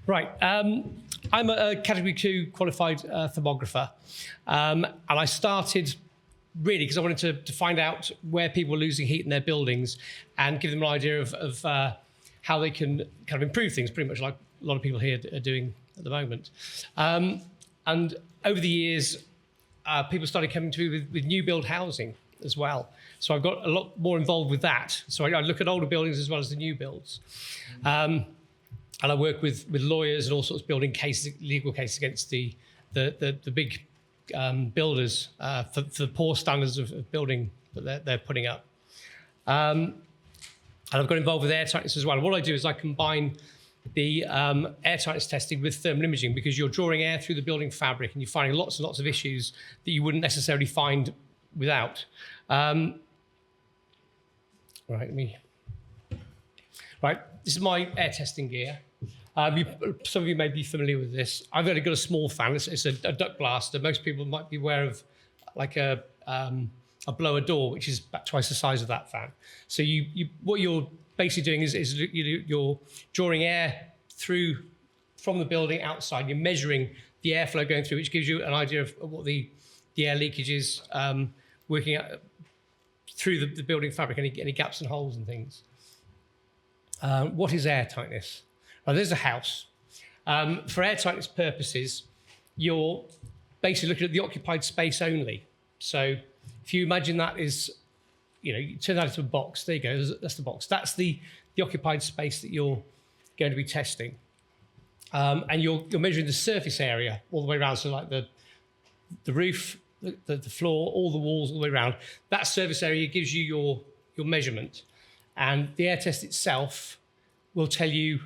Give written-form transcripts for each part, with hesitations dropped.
Right. I'm a Category 2 qualified thermographer. And I started really because I wanted to find out where people were losing heat in their buildings and give them an idea of how they can kind of improve things, pretty much like a lot of people here are doing at the moment. And over the years, people started coming to me with new build housing as well. So I've got a lot more involved with that. So I look at older buildings as well as the new builds. And I work with lawyers and all sorts of building cases, legal cases against the big builders for the poor standards of building that they're putting up. And I've got involved with airtightness as well. And what I do is I combine the airtightness testing with thermal imaging, because you're drawing air through the building fabric and you're finding lots and lots of issues that you wouldn't necessarily find without. Right, this is my air testing gear. Some of you may be familiar with this. I've only got a small fan. It's a duct blaster. Most people might be aware of like a blower door, which is about twice the size of that fan. So what you're basically doing is you're drawing air through from the building outside. You're measuring the airflow going through, which gives you an idea of what the air leakage is working out through the building fabric, any gaps and holes and things. What is airtightness? Well, there's a house. For airtightness purposes, you're basically looking at the occupied space only. So if you imagine that is, you turn that into a box. There you go. That's the box. That's the occupied space that you're going to be testing. And you're measuring the surface area all the way around. So like the roof, the floor, all the walls, all the way around. That surface area gives you your measurement. And the air test itself will tell you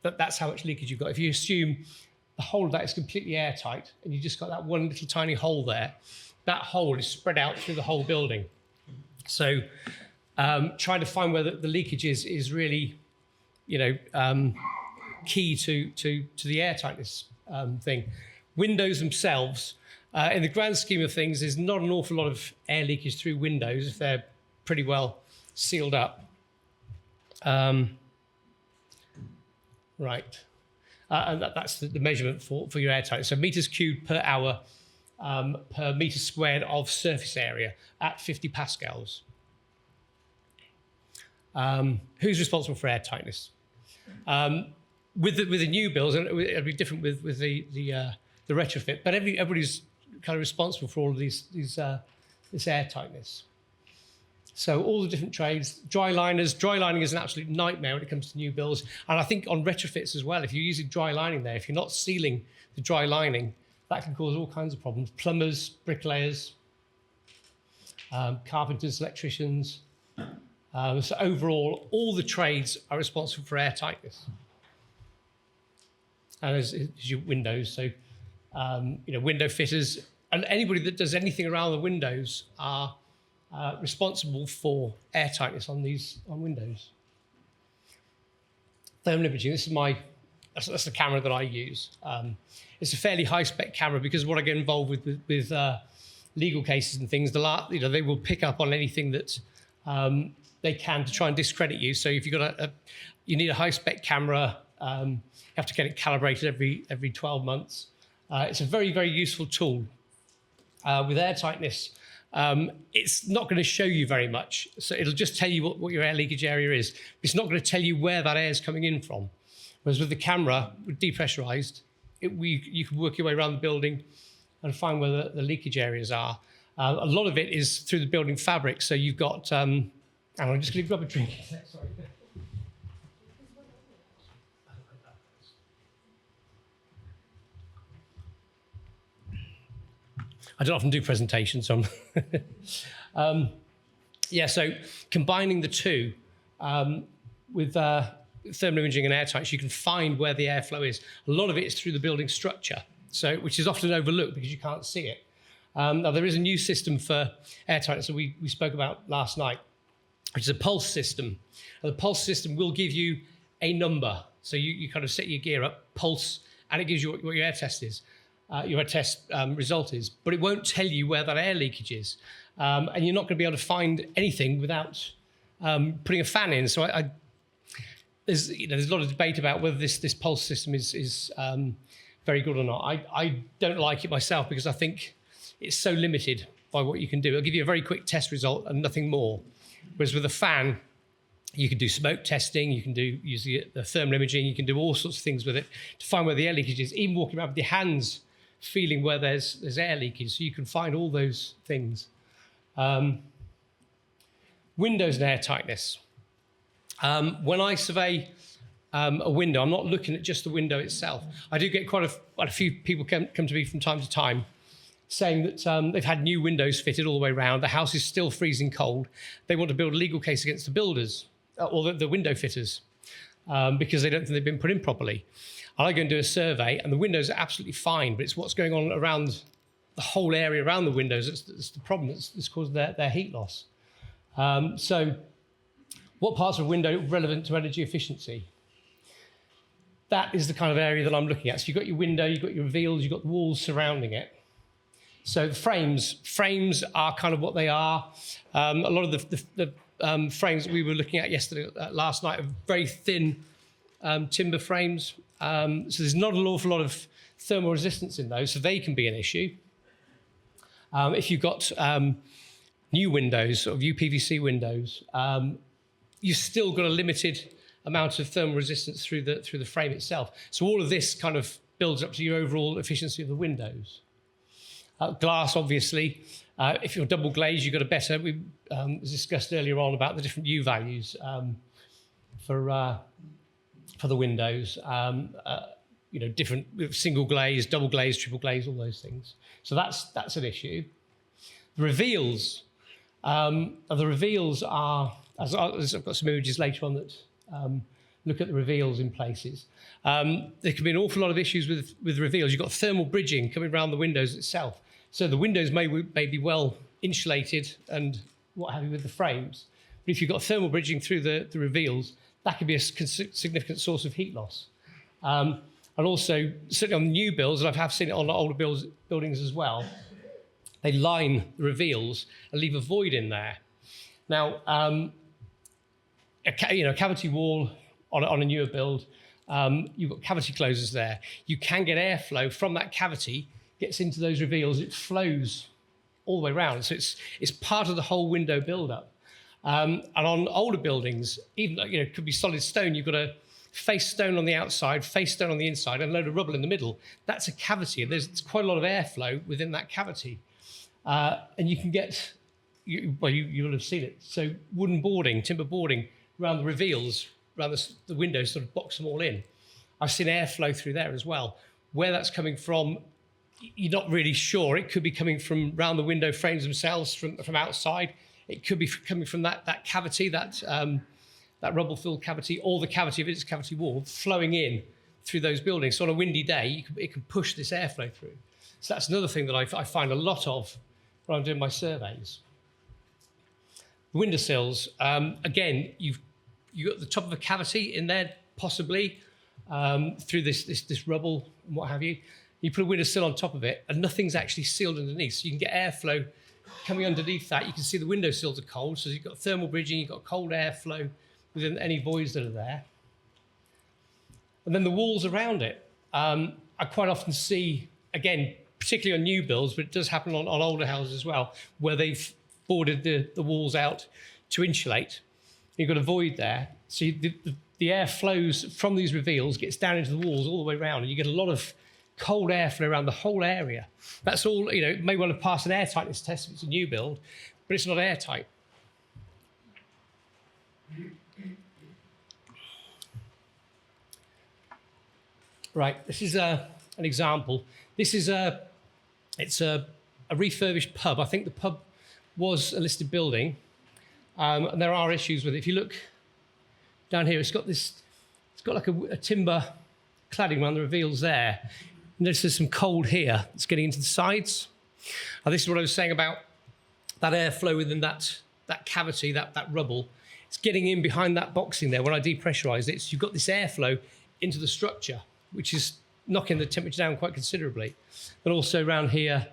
that that's how much leakage you've got. If you assume the whole of that is completely airtight and you just got that one little tiny hole there, that hole is spread out through the whole building. So trying to find where the leakage is really, key to the airtightness thing. Windows themselves, in the grand scheme of things, there's not an awful lot of air leakage through windows if they're pretty well sealed up. Right. And that's the measurement for your airtight. So meters cubed per hour per meter squared of surface area at 50 pascals. Who's responsible for airtightness? With the new builds, and it'll be different with the retrofit, but everybody's kind of responsible for all of this airtightness. So all the different trades, dry liners. Dry lining is an absolute nightmare when it comes to new builds. And I think on retrofits as well, if you're using dry lining there, if you're not sealing the dry lining, that can cause all kinds of problems. Plumbers, bricklayers, carpenters, electricians. So overall, all the trades are responsible for air tightness. And as your windows, so window fitters and anybody that does anything around the windows are responsible for air tightness on windows. Thermal imaging. This is that's the camera that I use. It's a fairly high spec camera because what I get involved with legal cases and things, they will pick up on anything that they can to try and discredit you. So if you've got you need a high spec camera, you have to get it calibrated every 12 months. It's a very, very useful tool. With air tightness, it's not going to show you very much. So it'll just tell you what your air leakage area is. It's not going to tell you where that air is coming in from. Whereas with the camera, with depressurized, you can work your way around the building and find where the leakage areas are. A lot of it is through the building fabric. So you've got, and I'm just going to grab a drink. Sorry. I don't often do presentations, so so combining the two with thermal imaging and airtight, you can find where the airflow is. A lot of it is through the building structure, which is often overlooked because you can't see it. Now, there is a new system for airtight that we spoke about last night, which is a pulse system. And the pulse system will give you a number. So you kind of set your gear up, pulse, and it gives you what your air test is. Your test result is, but it won't tell you where that air leakage is. And you're not going to be able to find anything without putting a fan in. So there's a lot of debate about whether this pulse system is very good or not. I don't like it myself because I think it's so limited by what you can do. I'll give you a very quick test result and nothing more. Whereas with a fan, you can do smoke testing, you can use the thermal imaging, you can do all sorts of things with it to find where the air leakage is, even walking around with your hands feeling where there's air leakage, so you can find all those things. Windows and airtightness. When I survey a window, I'm not looking at just the window itself. I do get quite a few people come to me from time to time saying that they've had new windows fitted all the way around, the house is still freezing cold, they want to build a legal case against the builders or the window fitters because they don't think they've been put in properly. And I go and do a survey and the windows are absolutely fine, but it's what's going on around the whole area around the windows that's the problem that's caused their heat loss. So what parts of a window are relevant to energy efficiency? That is the kind of area that I'm looking at. So you've got your window, you've got your reveals, you've got the walls surrounding it. So the frames are kind of what they are. A lot of the frames that we were looking at last night are very thin timber frames. So there's not an awful lot of thermal resistance in those, so they can be an issue. If you've got new windows, sort of UPVC windows, you've still got a limited amount of thermal resistance through the frame itself. So all of this kind of builds up to your overall efficiency of the windows. Glass, obviously. If you're double glazed, you've got a better. We discussed earlier on about the different U values for the windows. Different single glaze, double glaze, triple glaze, all those things. So that's an issue. The reveals. The reveals are, as I've got some images later on that look at the reveals in places. There can be an awful lot of issues with reveals. You've got thermal bridging coming around the windows itself. So the windows may be well insulated and what have you with the frames. But if you've got thermal bridging through the reveals, that could be a significant source of heat loss. And also, certainly on new builds, and I have seen it on older buildings as well, they line the reveals and leave a void in there. Now, a cavity wall on a newer build, you've got cavity closers there. You can get airflow from that cavity, gets into those reveals, it flows all the way around. So it's part of the whole window build-up. And on older buildings, even it could be solid stone, you've got a face stone on the outside, face stone on the inside, and a load of rubble in the middle. That's a cavity, and there's quite a lot of airflow within that cavity. And you can get, you will have seen it, so wooden boarding, timber boarding around the reveals, around the windows, sort of box them all in. I've seen airflow through there as well. Where that's coming from, you're not really sure. It could be coming from around the window frames themselves, from outside. It could be coming from that cavity, that rubble-filled cavity, or the cavity, if it's a cavity wall, flowing in through those buildings. So on a windy day, it can push this airflow through. So that's another thing that I find a lot of when I'm doing my surveys. The windowsills, again, you've got the top of a cavity in there, possibly, through this rubble and what have you. You put a windowsill on top of it, and nothing's actually sealed underneath. So you can get airflow coming underneath that. You can see the windowsills are cold, so you've got thermal bridging, you've got cold airflow within any voids that are there. And then the walls around it. I quite often see, again, particularly on new builds, but it does happen on older houses as well, where they've boarded the walls out to insulate. You've got a void there. So the air flows from these reveals, gets down into the walls all the way around, and you get a lot of cold airflow around the whole area. That's all, it may well have passed an airtightness test if it's a new build, but it's not airtight. Right, this is an example. This is it's a refurbished pub. I think the pub was a listed building, and there are issues with it. If you look down here, it's got like a timber cladding around the reveals there. And there's some cold here that's getting into the sides. And this is what I was saying about that airflow within that cavity, that rubble. It's getting in behind that boxing there when I depressurize it. So you've got this airflow into the structure, which is knocking the temperature down quite considerably. But also around here,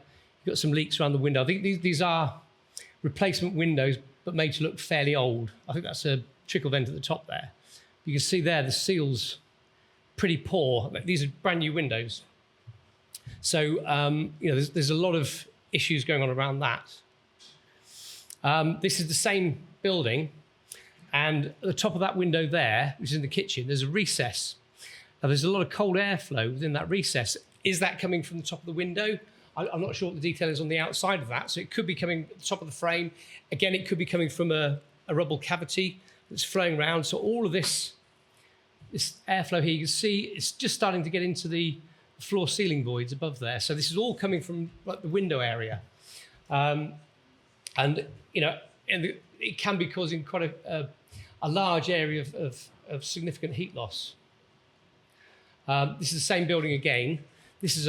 you've got some leaks around the window. I think these are replacement windows, but made to look fairly old. I think that's a trickle vent at the top there. You can see there the seal's pretty poor. These are brand new windows. So, there's a lot of issues going on around that. This is the same building, and at the top of that window there, which is in the kitchen, there's a recess. Now, there's a lot of cold airflow within that recess. Is that coming from the top of the window? I'm not sure what the detail is on the outside of that. So it could be coming at the top of the frame. Again, it could be coming from a rubble cavity that's flowing around. So all of this airflow here, you can see it's just starting to get into the floor ceiling voids above there. So this is all coming from like the window area. And it can be causing quite a large area of significant heat loss. This is the same building again. This is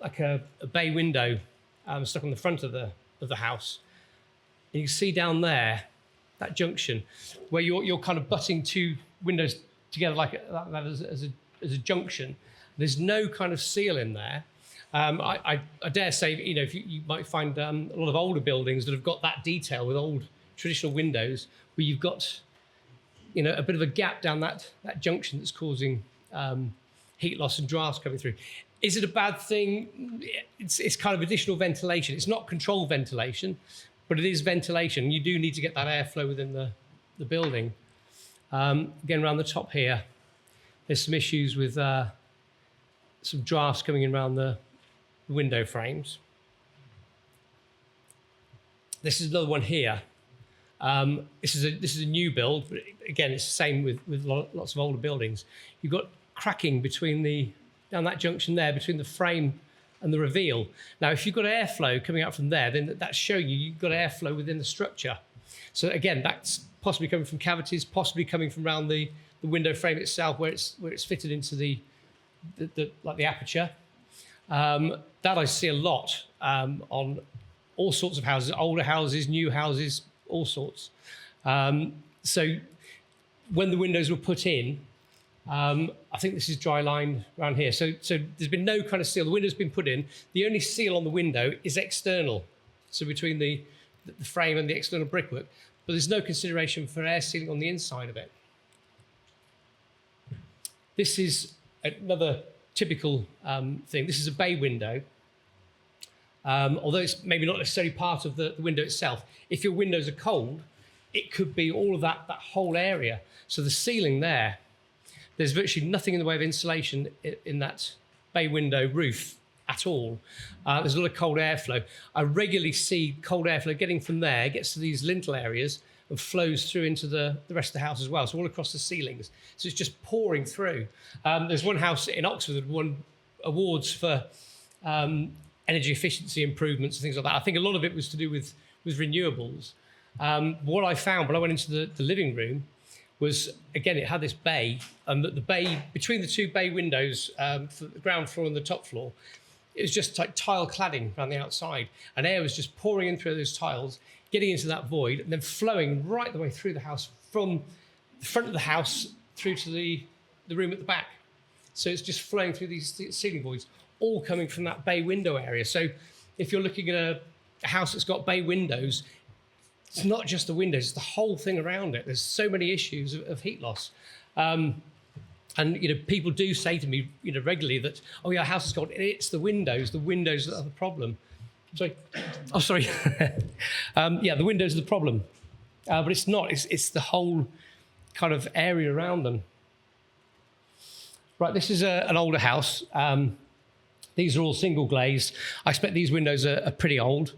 like a bay window stuck on the front of the house. And you can see down there, that junction, where you're kind of butting two windows together like that as a junction. There's no kind of seal in there. I dare say, if you might find a lot of older buildings that have got that detail with old traditional windows, where you've got, a bit of a gap down that junction that's causing heat loss and drafts coming through. Is it a bad thing? It's kind of additional ventilation. It's not controlled ventilation, but it is ventilation. You do need to get that airflow within the building. Again, around the top here, there's some issues with some drafts coming in around the window frames. This is another one here. This is a new build, but again, it's the same with lots of older buildings. You've got cracking down that junction there between the frame and the reveal. Now, if you've got airflow coming out from there, then that's showing you've got airflow within the structure. So again, that's possibly coming from cavities, possibly coming from around the window frame itself, where it's fitted into the aperture. That I see a lot on all sorts of houses, older houses, new houses, all sorts. So when the windows were put in, I think this is dry lined around here. So there's been no kind of seal. The window's been put in. The only seal on the window is external, so between the frame and the external brickwork. But there's no consideration for air sealing on the inside of it. This is another typical thing. This is a bay window. Although it's maybe not necessarily part of the window itself. If your windows are cold, it could be all of that whole area. So the ceiling there's virtually nothing in the way of insulation in that bay window roof at all. There's a lot of cold airflow. I regularly see cold airflow getting from there, gets to these lintel areas and flows through into the rest of the house as well, so all across the ceilings. So it's just pouring through. There's one house in Oxford that won awards for energy efficiency improvements and things like that. I think a lot of it was to do with renewables. What I found when I went into the living room was, again, it had this bay, and the bay, between the two bay windows, for the ground floor and the top floor, it was just like tile cladding around the outside, and air was just pouring in through those tiles, getting into that void, and then flowing right the way through the house, from the front of the house through to the room at the back. So it's just flowing through these ceiling voids, all coming from that bay window area. So if you're looking at a house that's got bay windows, it's not just the windows, it's the whole thing around it. There's so many issues of heat loss. And people do say to me, regularly that, oh yeah, a house is cold. It's the windows that are the problem. Sorry. Oh, sorry. The windows are the problem. But it's not, it's the whole kind of area around them. Right, this is an older house. These are all single glazed. I expect these windows are pretty old.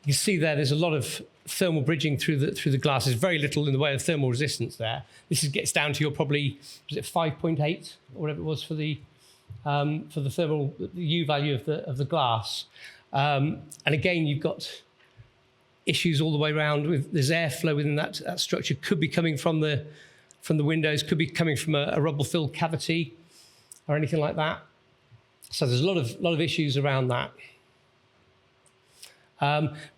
You can see there's a lot of thermal bridging through the glass. There's very little in the way of thermal resistance there. This gets down to your probably, was it 5.8 or whatever it was for the thermal, the U value of the glass. And again, you've got issues all the way around. There's airflow within that structure. Could be coming from the windows. Could be coming from a rubble-filled cavity or anything like that. So there's a lot of issues around that.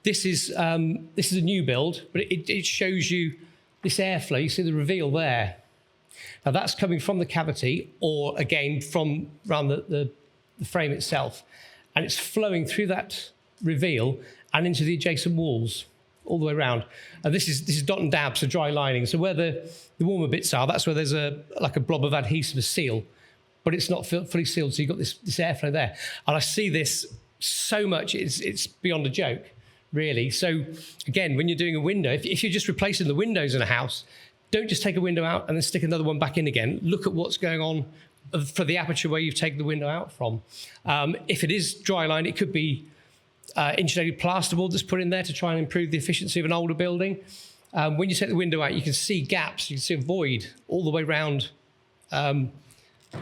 This is a new build, but it shows you this airflow. You see the reveal there. Now that's coming from the cavity, or again from around the frame itself, and it's flowing through that reveal and into the adjacent walls. all the way around. And this is dot and dab, so dry lining. So where the warmer bits are, that's where there's like a blob of adhesive, a seal, but it's not fully sealed, so you've got this airflow there. And I see this so much, it's beyond a joke, really. So again, when you're doing a window, if you're just replacing the windows in a house, don't just take a window out and then stick another one back in again. Look at what's going on for the aperture where you've taken the window out from. If it is dry line, it could be insulated plasterboard that's put in there to try and improve the efficiency of an older building. When you take the window out, you can see gaps, you can see a void all the way around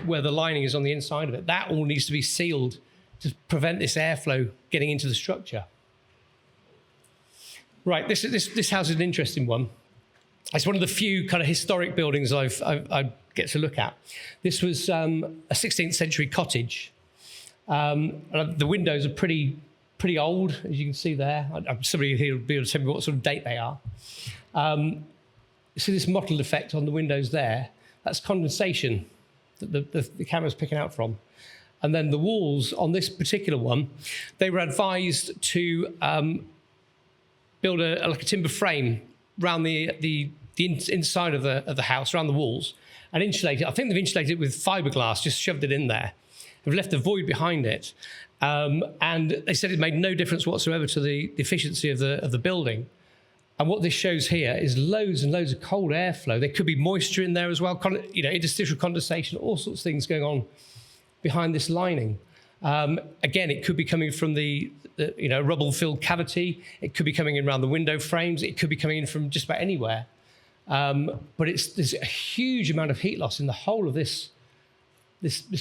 where the lining is on the inside of it. That all needs to be sealed to prevent this airflow getting into the structure. Right, this house is an interesting one. It's one of the few kind of historic buildings I get to look at. This was a 16th century cottage. The windows are pretty old, as you can see there. Somebody here will be able to tell me what sort of date they are. You see this mottled effect on the windows there? That's condensation that the camera's picking out from. And then the walls on this particular one, they were advised to build like a timber frame around the inside of the house, around the walls, and insulate it. I think they've insulated it with fiberglass, just shoved it in there. They've left a void behind it. And they said it made no difference whatsoever to the efficiency of the building. And what this shows here is loads and loads of cold airflow. There could be moisture in there as well, interstitial condensation, all sorts of things going on behind this lining. Again, it could be coming from the rubble-filled cavity. It could be coming in around the window frames. It could be coming in from just about anywhere. But there's a huge amount of heat loss in the whole of this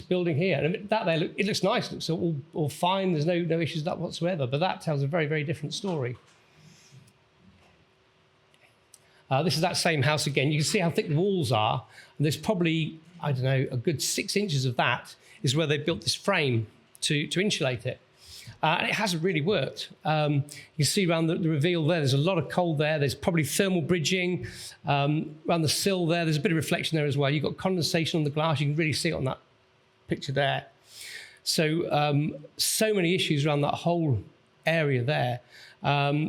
building here. And it looks nice. It looks all fine. There's no issues with that whatsoever. But that tells a very, very different story. This is that same house again. You can see how thick the walls are. And there's probably, I don't know, a good 6 inches of that is where they built this frame to insulate it. And it hasn't really worked. You can see around the reveal there's a lot of cold there. There's probably thermal bridging. Around the sill there's a bit of reflection there as well. You've got condensation on the glass. You can really see it on that picture there. So, so many issues around that whole area there.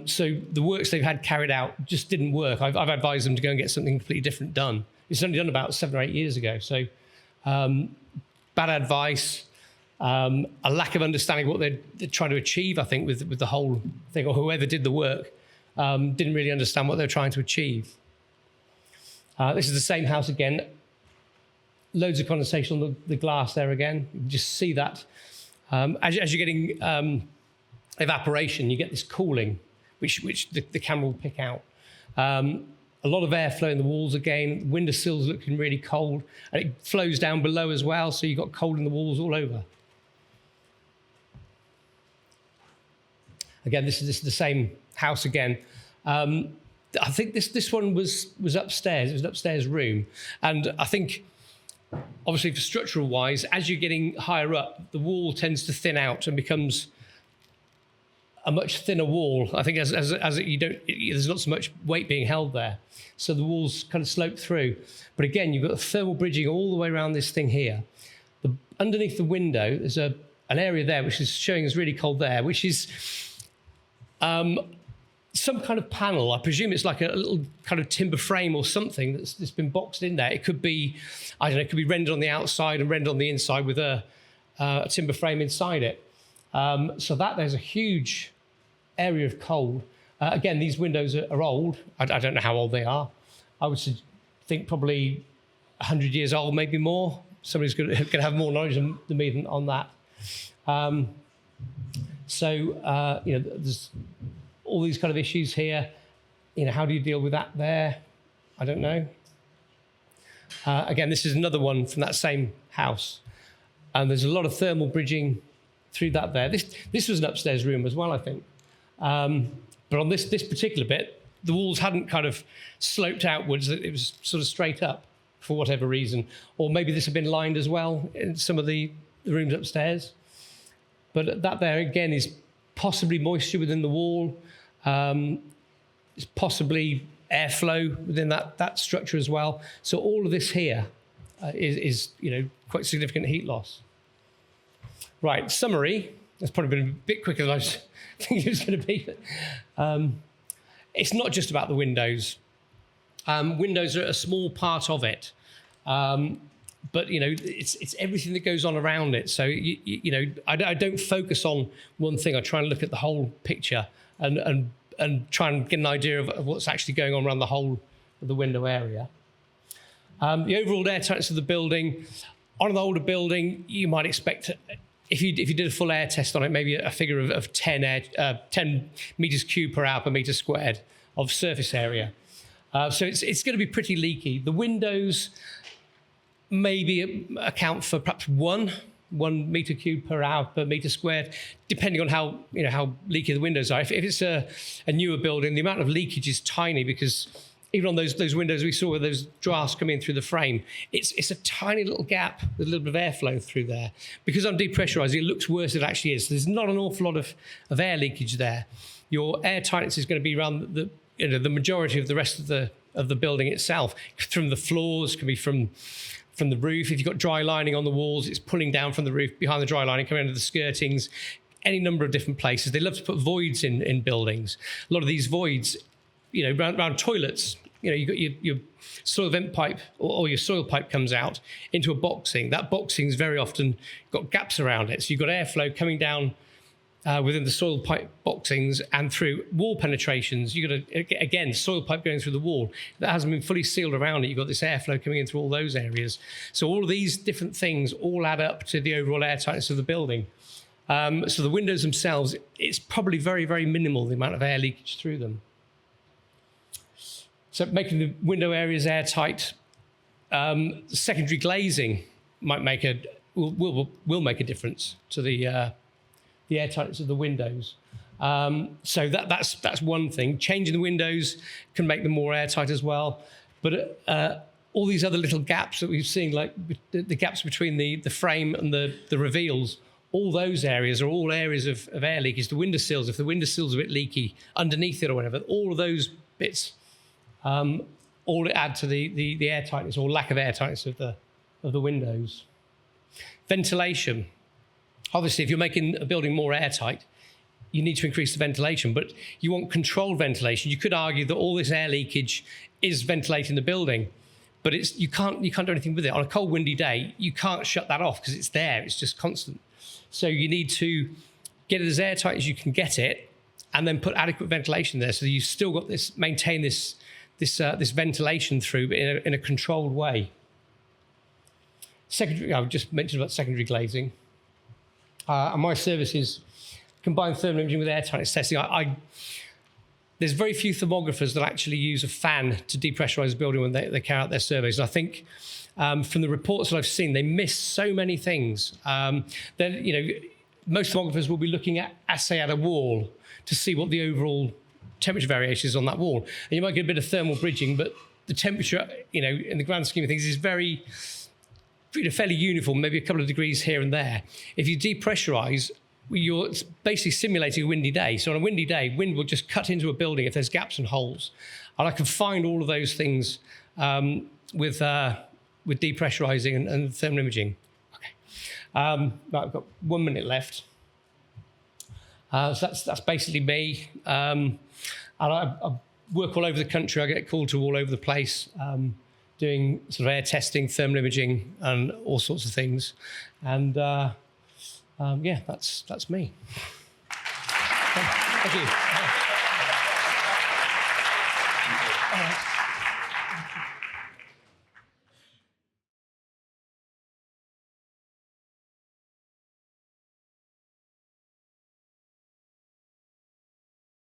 So the works they've had carried out just didn't work. I've advised them to go and get something completely different done. It's only done about 7 or 8 years ago. So bad advice, a lack of understanding what they're trying to achieve, I think, with the whole thing, or whoever did the work didn't really understand what they're trying to achieve. This is the same house again. Loads of condensation on the glass there again. You can just see that. As you're getting evaporation, you get this cooling, which the camera will pick out. A lot of airflow in the walls again. Window sills looking really cold, and it flows down below as well, so you've got cold in the walls all over. Again, this is the same house again. I think this one was upstairs. It was an upstairs room, and I think, obviously, for structural wise, as you're getting higher up, the wall tends to thin out and becomes a much thinner wall. I think as there's not so much weight being held there, so the walls kind of slope through. But again, you've got the thermal bridging all the way around this thing here. Underneath the window, there's an area there which is showing us really cold there, which is some kind of panel. I presume it's like a little kind of timber frame or something that's been boxed in there. It could be, I don't know, it could be rendered on the outside and rendered on the inside with a timber frame inside it. So there's a huge area of cold. Again, these windows are old. I don't know how old they are. I would think probably 100 years old, maybe more. Somebody's going to have more knowledge than me on that. There's all these kind of issues here. How do you deal with that there? I don't know. Again, this is another one from that same house. And there's a lot of thermal bridging through that there. This was an upstairs room as well, I think. But on this particular bit, the walls hadn't kind of sloped outwards. It was sort of straight up for whatever reason. Or maybe this had been lined as well in some of the rooms upstairs. But that there, again, is possibly moisture within the wall. It's possibly airflow within that structure as well. So all of this here is quite significant heat loss. Right, summary. That's probably been a bit quicker than I was thinking it was going to be. it's not just about the windows. Windows are a small part of it. But it's everything that goes on around it. So I don't focus on one thing. I try and look at the whole picture and try and get an idea of what's actually going on around the whole of the window area. The overall air tightness of the building. On an older building, you might expect, if you did a full air test on it, maybe a figure of 10 meters cubed per hour per meter squared of surface area. So it's going to be pretty leaky. The windows maybe account for perhaps 1 meter cubed per hour per meter squared, depending on how leaky the windows are. If it's a newer building, the amount of leakage is tiny, because even on those windows we saw where those drafts come in through the frame, it's a tiny little gap with a little bit of airflow through there. Because I'm depressurizing, it looks worse than it actually is. So there's not an awful lot of air leakage there. Your air tightness is going to be around the majority of the rest of the building itself. From the floors, can be from the roof. If you've got dry lining on the walls, it's pulling down from the roof behind the dry lining, coming into the skirtings, any number of different places. They love to put voids in buildings. A lot of these voids, around toilets, you've got your soil vent pipe or your soil pipe comes out into a boxing. That boxing's very often got gaps around it. So you've got airflow coming down within the soil pipe boxings and through wall penetrations. You've got, again, soil pipe going through the wall that hasn't been fully sealed around it. You've got this airflow coming in through all those areas. So all of these different things all add up to the overall air tightness of the building. So the windows themselves, it's probably very, very minimal, the amount of air leakage through them. So making the window areas airtight, secondary glazing will make a difference to the air tightness of the windows. So that's one thing. Changing the windows can make them more airtight as well. But all these other little gaps that we've seen, like the gaps between the frame and the reveals, all those areas are all areas of air leakage. The windowsills, if the windowsill's a bit leaky underneath it or whatever, all of those bits all add to the air tightness or lack of air tightness of the windows. Ventilation. Obviously, if you're making a building more airtight, you need to increase the ventilation, but you want controlled ventilation. You could argue that all this air leakage is ventilating the building, but you can't do anything with it. On a cold, windy day, you can't shut that off because it's there. It's just constant. So you need to get it as airtight as you can get it, and then put adequate ventilation there, so you've still got maintain this ventilation through, but in a controlled way. Secondary, I just mentioned about secondary glazing. And my services combine thermal imaging with air tightness testing. There's very few thermographers that actually use a fan to depressurize a building when they carry out their surveys. And I think from the reports that I've seen, they miss so many things. Most thermographers will be looking at a wall to see what the overall temperature variation is on that wall. And you might get a bit of thermal bridging, but the temperature, in the grand scheme of things, is fairly uniform, maybe a couple of degrees here and there. If you depressurize, you're basically simulating a windy day. So on a windy day, wind will just cut into a building if there's gaps and holes. And I can find all of those things with depressurizing and thermal imaging. Okay. Right, I've got 1 minute left. So that's basically me. And I work all over the country. I get called to all over the place, doing sort of air testing, thermal imaging, and all sorts of things. And that's me. Thank you.